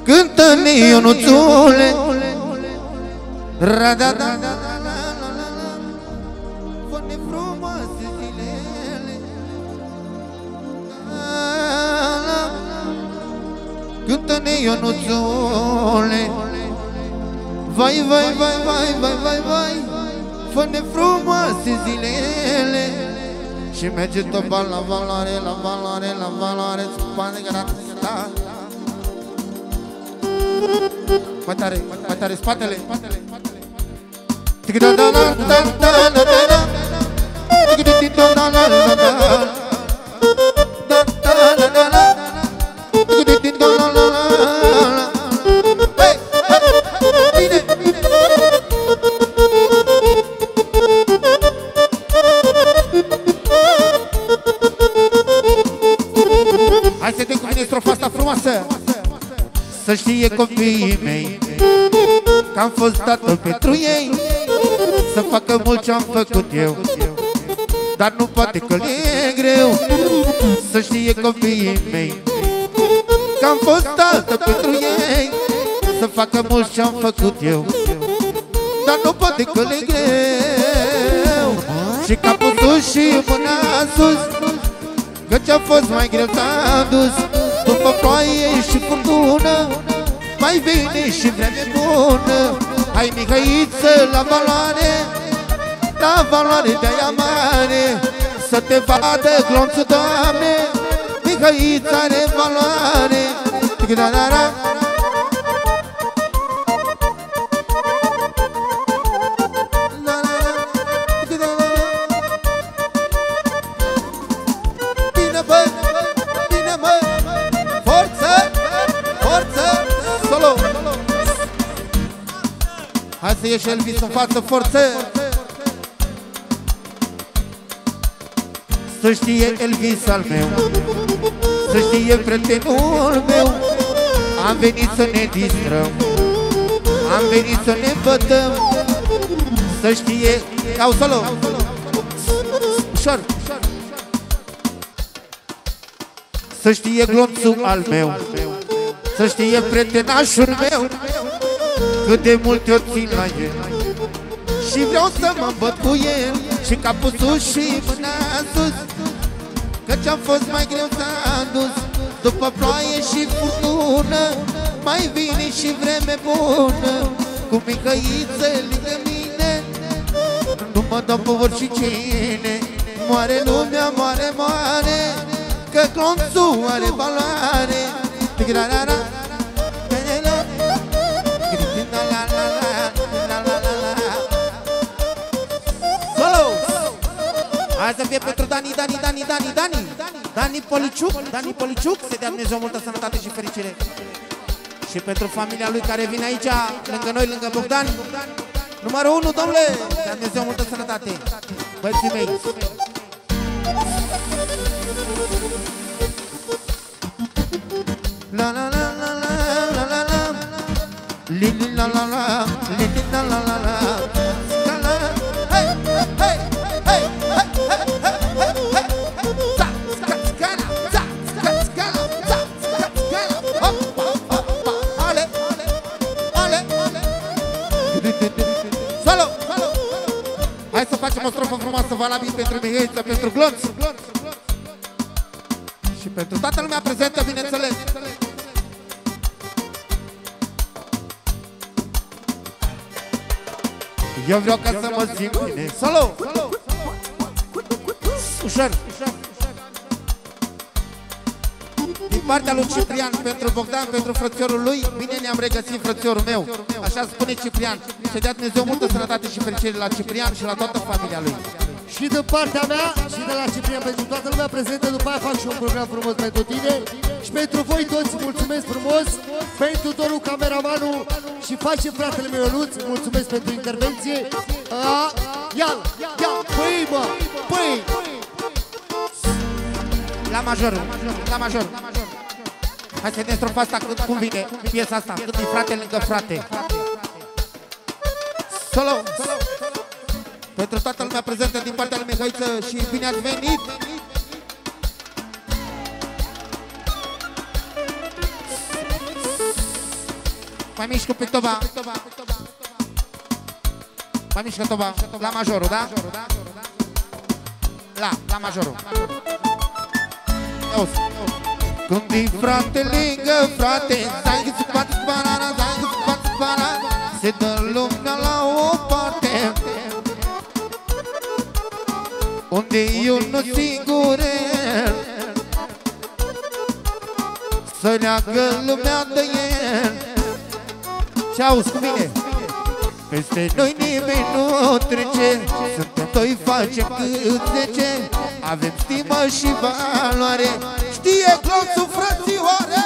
Cântă-ne Ionuțule, ra-da-da, fă-ne frumoase zilele. Cântă-ne Ionuțule, vai, vai, vai, vai, vai, vai, vai, fă-ne frumoase zilele. Și merge tot bani la valoare, la valoare, la valoare, spane grata. Mai tare, spatele. Hai să te cu mine strofa asta frumoasă. Să știe copiii mei că am fost tată pentru ei, să facă mult ce-am făcut eu, dar nu poate că le-e greu. Să știe copiii mei că am fost tată pentru ei, să facă mult ce-am făcut eu, dar nu poate că le-e greu. Și capul sus și mâna sus, că ce-a fost mai greu s-a dus. După ploaie și furtună mai vine și vreme bună. Hai Mihăiță la valoare, la valoare de-aia mare, să te vadă glonțul, Doamne, Mihăiță are valoare. Bine băi, bine măi, forță, solo. Hai să ieși Elvis în față, forță. Să știe Elvis al meu, să știe prietenul meu, am venit să ne distrăm, am venit să ne bătăm. Să știe, au solo, ușor. Să știe glonțul al meu, să știe prietenașul meu, cât de mult eu țin la el și vreau să mă îmbăt cu el. Și capul sus și mâna sus, că ce-am fost mai greu s-a dus. După ploaie și furtună mai vine și vreme bună. Cu Mihăiță lângă mine nu mă dau pe oricine. Moare lumea, moare, moare, că glonțul are valoare. Hai să fie pentru Dani Policiuc, să dea Dumnezeu multă sănătate și fericire. Și pentru familia lui care vine aici, lângă noi, lângă Bogdan. Numărul 1, domnule, dea Dumnezeu multă sănătate. Băieții mei. La la la la la la la, li la la la, li la la la la. Hey, hey, hey, hey, hey, hey, za, skacana, za, skacana, za, skacana. Hop, hop, hop, ale, ale, ale. Solo, solo. Hai să facem o strofă frumoasă, valabil pentru Mihăiță, pentru glonț. Și pentru toată lumea prezentă, bineînțeles. Eu vreau ca să mă simt bine. Solo! Ușor! Din partea lui Ciprian, pentru Bogdan, pentru frățiorul lui, bine ne-am regăsit, frățiorul meu. Așa spune Ciprian. Să dea Dumnezeu multă sănătate și fericire la Ciprian și la toată familia lui. Și de partea mea, și de la Ciprian, pentru toată lumea prezentă, după aia fac și un program frumos pentru tine. Și pentru voi toți, mulțumesc frumos. Pentru Tonu, cameramanul, și face fratele meu Ionuț, mulțumesc pentru intervenție. Ia-l, păi mă, păi! La major, la major. Hai să vedem strofa asta, cum vine piesa asta, când e frate lângă frate. Solo! Pentru toată lumea prezentă din partea lui Mihăiță și bine ați venit! Mai mișcă pe toba. Mai mișcă toba. La majorul, da? La majorul. Auzi. Când-i frate lângă frate, zai spate sparana, zai spate sparana, se dă lumea la o parte. Unde e unul singur, să leagă lumea de el. Și auzi cu mine. Peste noi nimeni nu trece, suntem doi, facem cât 10. Avem stimă și valoare, știe glonțul, frățioare.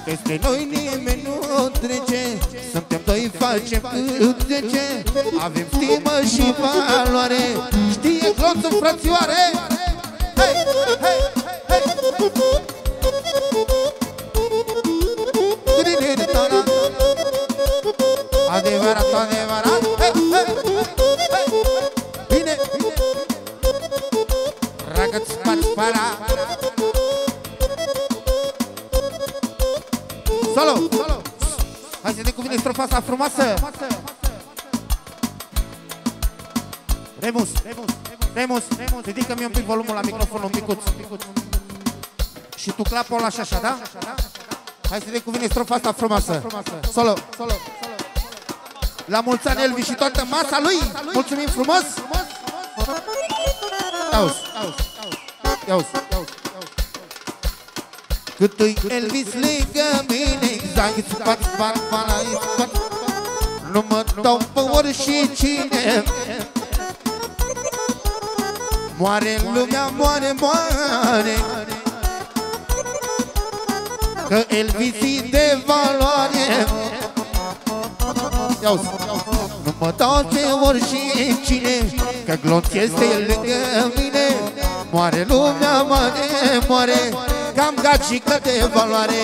Peste noi nimeni nu trece, suntem doi, facem cât 10. Avem stimă și valoare, știe glonțul, frățioare. Hei, hei, hei. Adevărat, adevărat. Hei, hei, hei. Bine, bine. Ragăți, spați, para. Solo, solo. Hai să ne cuvine strofa asta frumoasă. Remus, Remus, Remus, Remus. Ridică-mi un pic volumul la microfon, un picuț. Și tu clapă-o așa, așa, da? Hai să ne cuvine strofa asta frumoasă. Solo, solo. La mulți ani Elvis și toată masa lui. Mulțumim frumos. Auzi, auzi, auzi, auzi. Cât-i Elvis lângă mine, zai, spat, spat, spat. Nu mă dau pe oricine. Moare lumea, moare, moare. Că Elvis-i de valoare. Iauzi, nu mă dau ce oricine, că glonț este lângă mine. Moare lumea, moare, moare, cam gagică de valoare.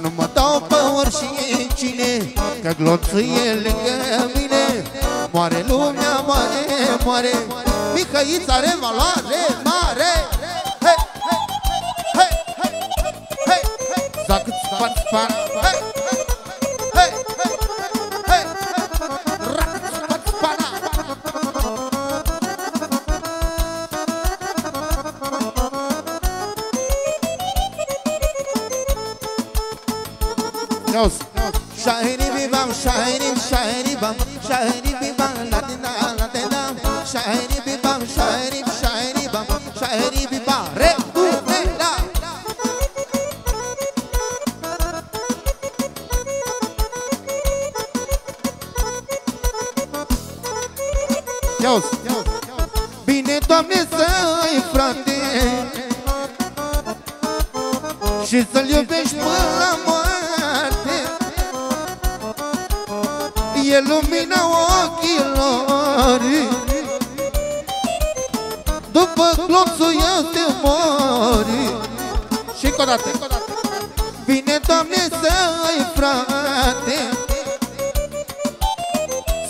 Nu mă dau pe oricine, că glonțul e lângă mine. Moare lumea, moare, moare, Mihăița are valoare mare. Hei, hei, hei, hei, hei, zac, span, span, hei, hei, hei, rac, span, spana. Auzi, shiny bibam, shiny, shiny bam, shiny bibam, la di da, la di da, shiny bibam, shiny, shiny bam, shiny bibam, re, da. Auzi, bine, Doamne, să-i frate și să-l iubești până la moarte. E lumina ochilor, după glonțul este mori. Și încă o dată. Bine, Doamne, să-i frate,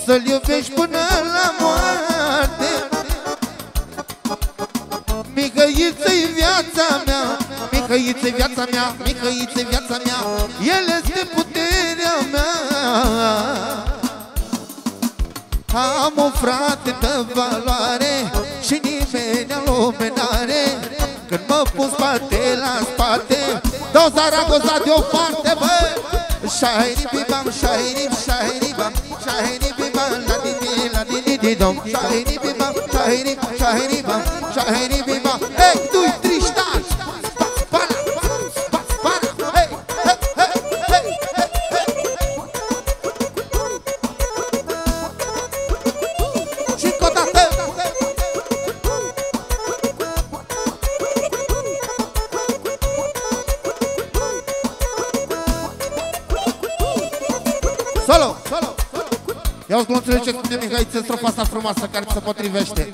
să-l iubești până la moarte. Mihăiță-i viața mea, Mihăiță-i viața mea, Mihăiță-i viața mea, el este puterea mea. Am un frate de valoare și nimeni în lume n-are. Când mă pun spate la spate, dau Zaragoza deoparte, bă. Shiny bibam, shiny, shiny bam, shiny bibam, la di di, la di di di dom. Shiny bibam, shiny, shiny bam, shiny bibam. Hey, tu-i Triștan! Spana, spana, hey, hey, hey, hey, hey, hey. Și încă o dată. Solo, solo. Ia-uzi glonțele ce spune Mihăiță, strofa asta frumoasă care se potrivește.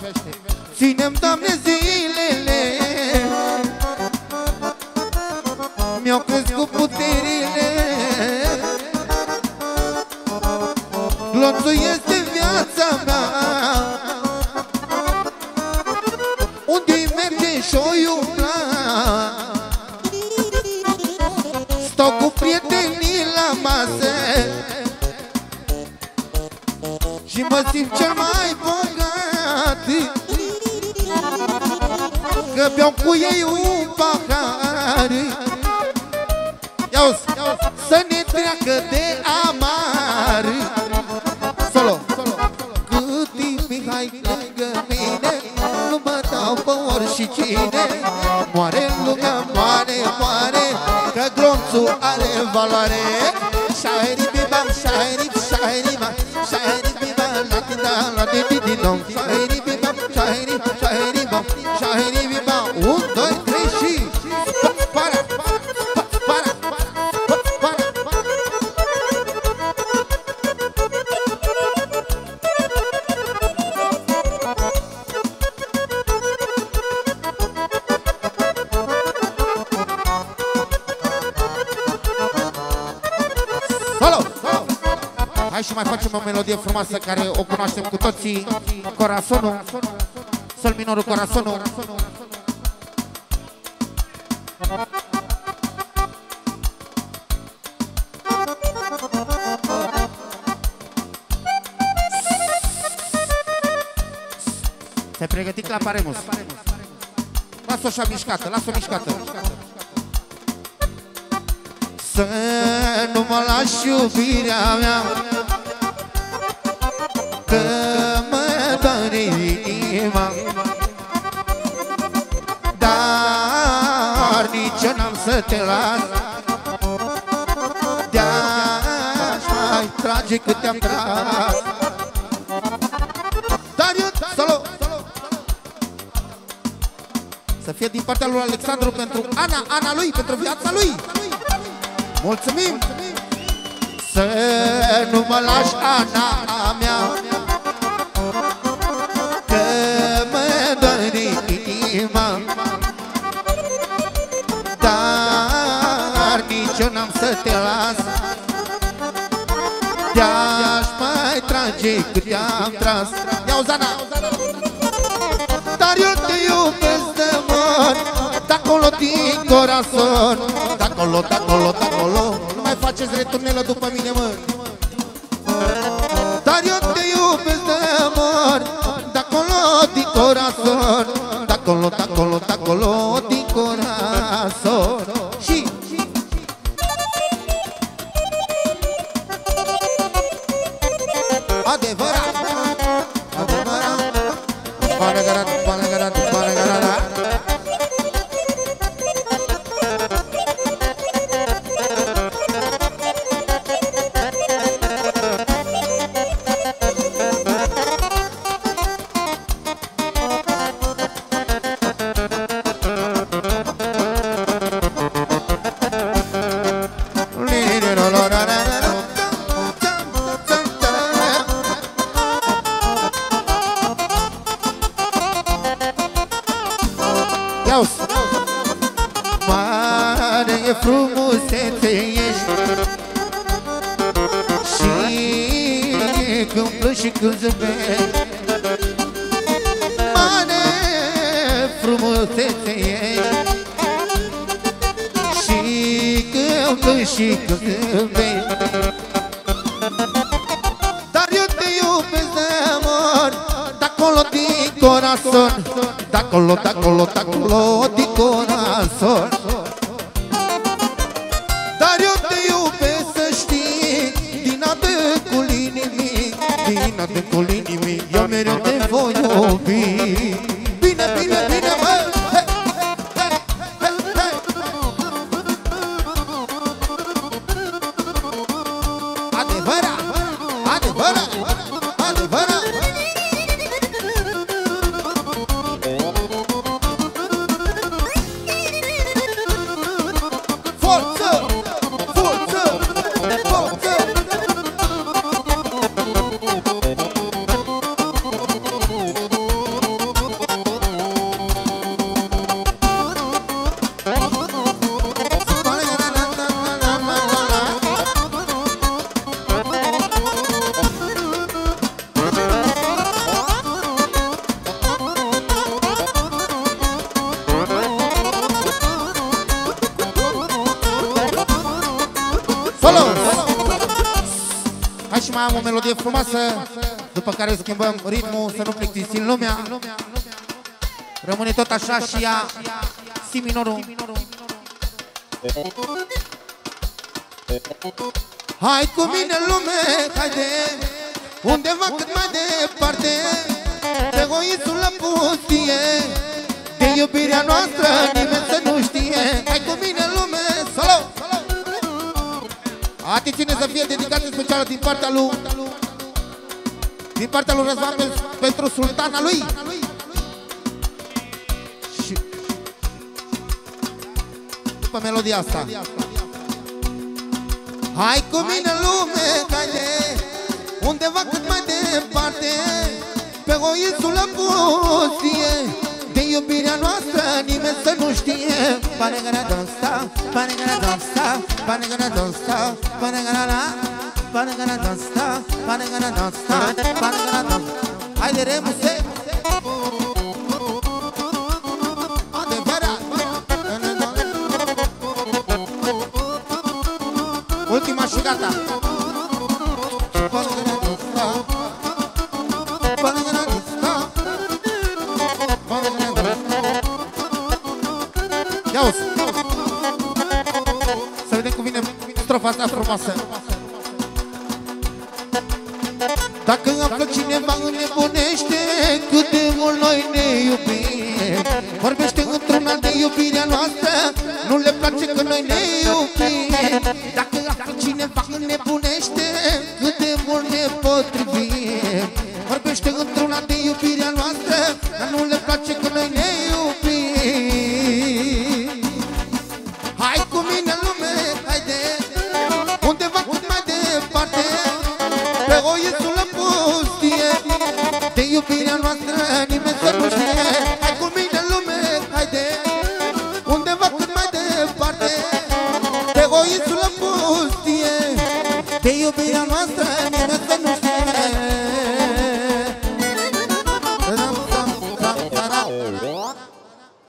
Ține-mi, Doamne, zilele, mi-au crescut puterile. Glonțul este viața mea, unde-i merge și-o iubla. Stau cu prietenii la masă mă simt cel mai bogat, că beau cu ei un pahar. Ia-uzi, să ne treacă de amar. Solo. Cât timp Mihai lângă mine, nu mă dau pe oricine. Moare lumea, moare, moare, că glonțul are valoare. Șairi bibam, șairi, șairi ma, șairi bibam, la-ti-da, la-ti-di-di-dom. Șairi bibam, șairi, șairi bam, șairi bibam. 1, 2, 3 și... Para! Hai și mai facem o melodie frumoasă care o cunoaștem cu toții, Corazonul, sol minorul Corazonul. Te-ai pregătit la Paremus? Lasă-o așa mișcată, lasă-o mișcată. Să nu mă lași iubirea mea, că mă doare inima, dar nici eu n-am să te las. De-aș mai trage cât te-am tras. Dar eu, solo! Să fie din partea lui Alexandru pentru Ana lui, pentru viața lui. Mulțumim! Să nu mă lași, Ana mea, că mă doare inima, dar nici eu n-am să te las. De-aș mai trage cât te-am tras. Ia-o, Zana! Dar eu te iubesc de mor, de-acolo din corazon, de-acolo, de-acolo, de-acolo. Nu mai faceți returnelă după mine, mă. Dar eu te iubesc de mor, de-acolo din corazon, de-acolo, de-acolo, de-acolo din corazon. Și adevărat, adevărat, panagarat, panagarat, panagarat. Mare e frumusețe ești, și când plângi și când zâmbești. Mare frumusețe ești, și când plângi și când zâmbești. Dar eu te iubesc de amor, de-acolo din corazon, de-acolo, de-acolo, de-acolo din corazon. Dar eu te iubesc, să știi, din adâncul inimii, din adâncul inimii, eu mereu te voi iubi. Bine, bine, bine, mă! Adevărat, adevărat, adevărat. Hai și mai am o melodie frumoasă După care schimbăm ritmul, să nu plictisim lumea. Rămâne tot așa și ia si minorul. Hai cu mine lume, haide, undeva cât mai departe, pe egoismul la pustie, de iubirea noastră nimeni să nu știe. Hai cu mine lume, salut! Atențiune, să fie dedicație specială din partea lui Răzvan pentru sultana lui. Și după melodia asta, hai cu mine lume, haide, undeva cât mai departe, pe egoismul la pustie, de iubirea noastră nimeni să nu știe. Panegana don't stop, panegana don't stop, panegana don't stop, panegana la, panegana don't stop, panegana don't stop, panegana don't stop. Haide remuse, adevărat. Ultima și gata. Panegana don't stop, panegana don't stop, panegana don't stop. Ia-o-ți! Să vedem cum vine strofa asta frumoasă. Dacă află cineva înnebunește cât de mult noi ne iubim, vorbește într-una de iubirea noastră, nu le place că noi ne iubim. Dacă află cineva înnebunește cât de mult ne potrivim, vorbește într-una de iubirea noastră, dar nu le place că noi ne iubim. Hai cu mine lume, haide, undeva cât mai departe, pe egoismul la pustie, de iubirea noastră nimeni să nu știe. Hai cu mine lume, haide, undeva cât mai departe, pe egoismul la pustie, de iubirea noastră nimeni să nu știe.